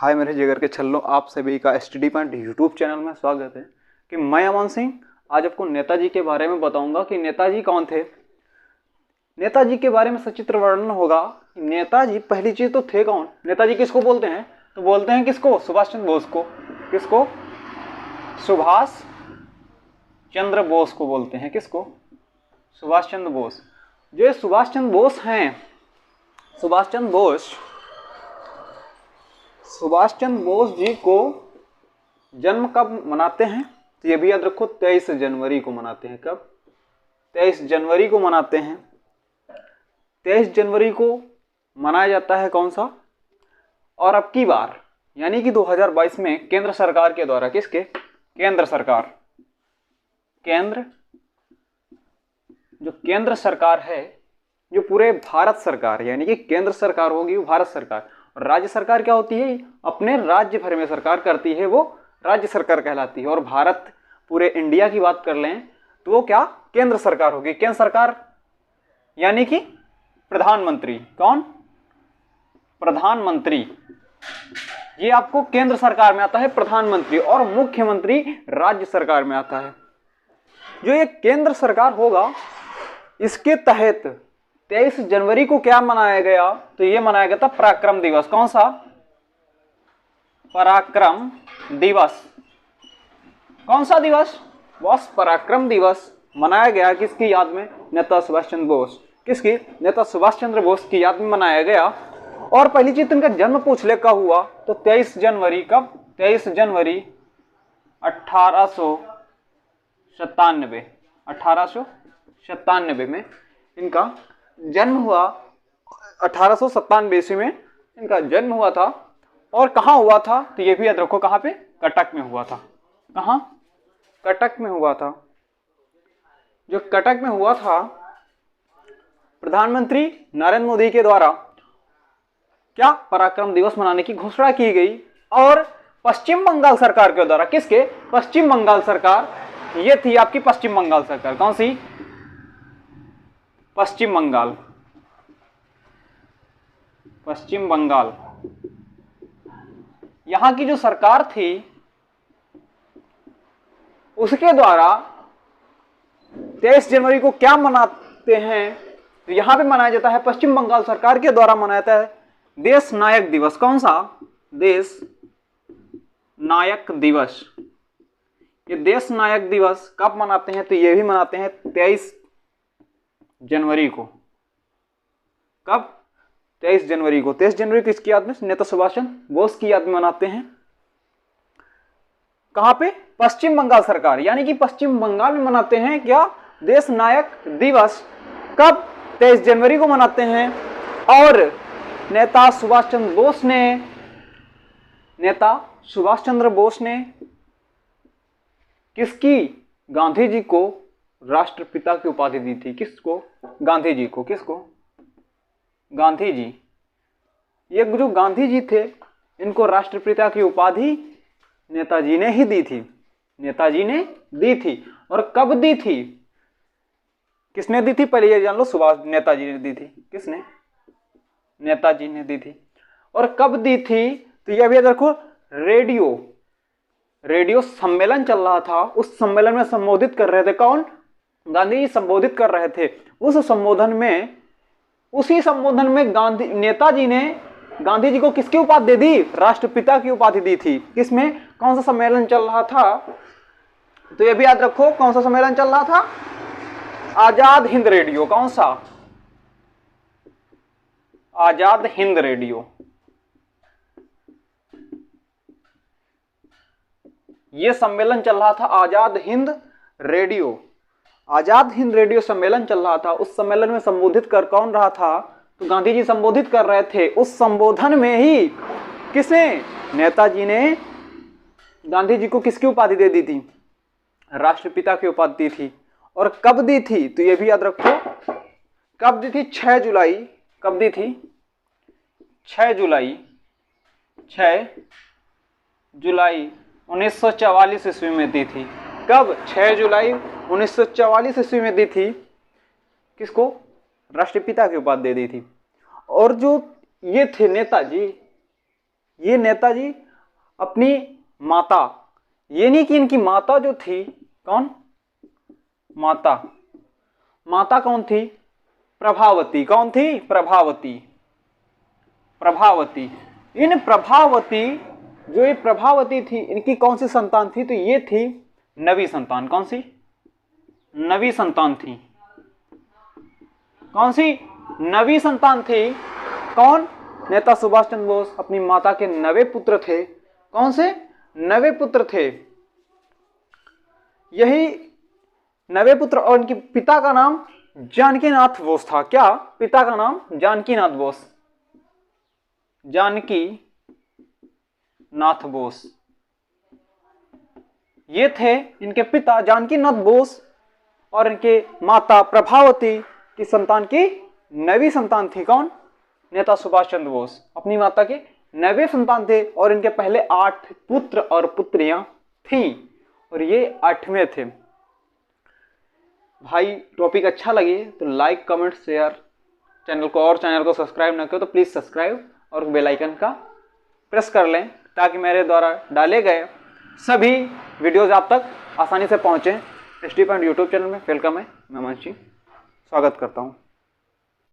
हाय मेरे जिगर के छल्लों, आप सभी का स्टडी पॉइंट यूट्यूब चैनल में स्वागत है। कि मैं अमन सिंह आज आपको नेताजी के बारे में बताऊंगा कि नेताजी कौन थे। नेताजी के बारे में सचित्र वर्णन होगा। नेताजी पहली चीज तो थे कौन। नेताजी किसको बोलते हैं? तो बोलते हैं किसको? सुभाष चंद्र बोस को। किसको? सुभाष चंद्र बोस को बोलते हैं। किसको? सुभाष चंद्र बोस। जो ये सुभाष चंद्र बोस हैं, सुभाष चंद्र बोस जी को जन्म कब मनाते हैं? तो ये भी याद रखो, 23 जनवरी को मनाते हैं। कब? 23 जनवरी को मनाते हैं। 23 जनवरी को मनाया जाता है कौन सा? और अब की बार यानी कि 2022 में केंद्र सरकार के द्वारा, किसके? केंद्र सरकार, जो केंद्र सरकार है, जो पूरे भारत सरकार यानी कि केंद्र सरकार होगी वो भारत सरकार, और राज्य सरकार क्या होती है? अपने राज्य भर में सरकार करती है, वो राज्य सरकार कहलाती है। और भारत पूरे इंडिया की बात कर लें तो वो क्या? केंद्र सरकार होगी। केंद्र सरकार यानी कि प्रधानमंत्री। कौन? प्रधानमंत्री। ये आपको केंद्र सरकार में आता है प्रधानमंत्री, और मुख्यमंत्री राज्य सरकार में आता है। जो ये केंद्र सरकार होगा, इसके तहत 23 जनवरी को क्या मनाया गया? तो ये मनाया गया था पराक्रम दिवस। कौन सा? पराक्रम दिवस। कौन सा दिवस? बस पराक्रम दिवस मनाया गया। किसकी याद में? नेता सुभाष चंद्र बोस। किसकी? नेता सुभाष चंद्र बोस की याद में मनाया गया। और पहली चीज, इनका जन्म पूछ ले कब हुआ? तो 23 जनवरी। कब? 23 जनवरी 1897। 1897 में इनका जन्म हुआ। 1897 ईस्वी में इनका जन्म हुआ था। और कहाँ हुआ था? तो ये भी याद रखो, कहाँ पे? कटक में हुआ था। कहाँ? कटक में हुआ था। जो कटक में हुआ था, प्रधानमंत्री नरेंद्र मोदी के द्वारा क्या पराक्रम दिवस मनाने की घोषणा की गई। और पश्चिम बंगाल सरकार के द्वारा, किसके? पश्चिम बंगाल सरकार। ये थी आपकी पश्चिम बंगाल सरकार। कौन सी? पश्चिम बंगाल। पश्चिम बंगाल यहां की जो सरकार थी, उसके द्वारा 23 जनवरी को क्या मनाते हैं? तो यहां पे मनाया जाता है, पश्चिम बंगाल सरकार के द्वारा मनाया जाता है देश नायक दिवस। कौन सा? देश नायक दिवस। ये देश नायक दिवस कब मनाते हैं? तो ये भी मनाते हैं 23 जनवरी को। कब? 23 जनवरी को। 23 जनवरी किसकी याद में? नेता सुभाष चंद्र बोस की याद में मनाते हैं। कहां पे? पश्चिम बंगाल सरकार यानी कि पश्चिम बंगाल में मनाते हैं क्या? देश नायक दिवस। कब? 23 जनवरी को मनाते हैं। और नेता सुभाष चंद्र बोस ने किसकी? गांधी जी को राष्ट्रपिता की उपाधि दी थी। किसको? गांधी जी को। किसको? गांधी जी। ये जो गांधी जी थे, इनको राष्ट्रपिता की उपाधि नेताजी ने ही दी थी। नेताजी ने दी थी। और कब दी थी? किसने दी थी? पहले ये जान लो, नेताजी ने दी थी। किसने? नेताजी ने दी थी। और कब दी थी? तो यह भी देखो, रेडियो सम्मेलन चल रहा था। उस सम्मेलन में संबोधित कर रहे थे कौन? गांधी जी संबोधित कर रहे थे। उसी संबोधन में नेताजी ने गांधी जी को किसकी उपाधि दे दी? राष्ट्रपिता की उपाधि दी थी। किसमें? कौन सा सम्मेलन चल रहा था? तो ये भी याद रखो, कौन सा सम्मेलन चल रहा था? आजाद हिंद रेडियो। कौन सा? आजाद हिंद रेडियो। ये सम्मेलन चल रहा था, आजाद हिंद रेडियो। आजाद हिंद रेडियो सम्मेलन चल रहा था। उस सम्मेलन में संबोधित कर कौन रहा था? तो गांधी जी संबोधित कर रहे थे। उस संबोधन में ही किसने? नेताजी ने गांधी जी को किसकी उपाधि दे दी थी? राष्ट्रपिता की उपाधि दी थी। और कब दी थी? तो ये भी याद रखो, कब दी थी? 6 जुलाई। कब दी थी? 6 जुलाई 1944 ईस्वी में दी थी। कब? 6 जुलाई 1944 ईस्वी में दी थी। किसको? राष्ट्रपिता की उपाधि दे दी थी। और जो ये थे नेताजी, ये नेताजी अपनी माता, ये नहीं कि इनकी माता जो थी, कौन माता, माता कौन थी, प्रभावती। कौन थी, प्रभावती। प्रभावती, इन प्रभावती, जो ये प्रभावती थी, इनकी कौन सी संतान थी, तो ये थी नवी संतान। कौन सी, नवी संतान थी। कौन सी, नवी संतान थी। कौन, नेता सुभाष चंद्र बोस अपनी माता के नवे पुत्र थे। कौन से, नवे पुत्र थे। यही नवे पुत्र, और इनके पिता का नाम जानकीनाथ बोस था। क्या, पिता का नाम जानकीनाथ बोस, जानकी नाथ बोस। ये थे इनके पिता जानकीनाथ बोस, और इनके माता प्रभावती की संतान की नवी संतान थी। कौन, नेता सुभाष चंद्र बोस अपनी माता के नवे संतान थे, और इनके पहले 8 पुत्र और पुत्रियां थीं, और ये 8वें थे। भाई टॉपिक अच्छा लगे तो लाइक, कमेंट, शेयर, चैनल को सब्सक्राइब ना करो तो प्लीज़ सब्सक्राइब और बेल आइकन का प्रेस कर लें, ताकि मेरे द्वारा डाले गए सभी वीडियोज़ आप तक आसानी से पहुँचें। एसटी पॉइंट यूट्यूब चैनल में वेलकम है, मैं अमन सिंह स्वागत करता हूँ।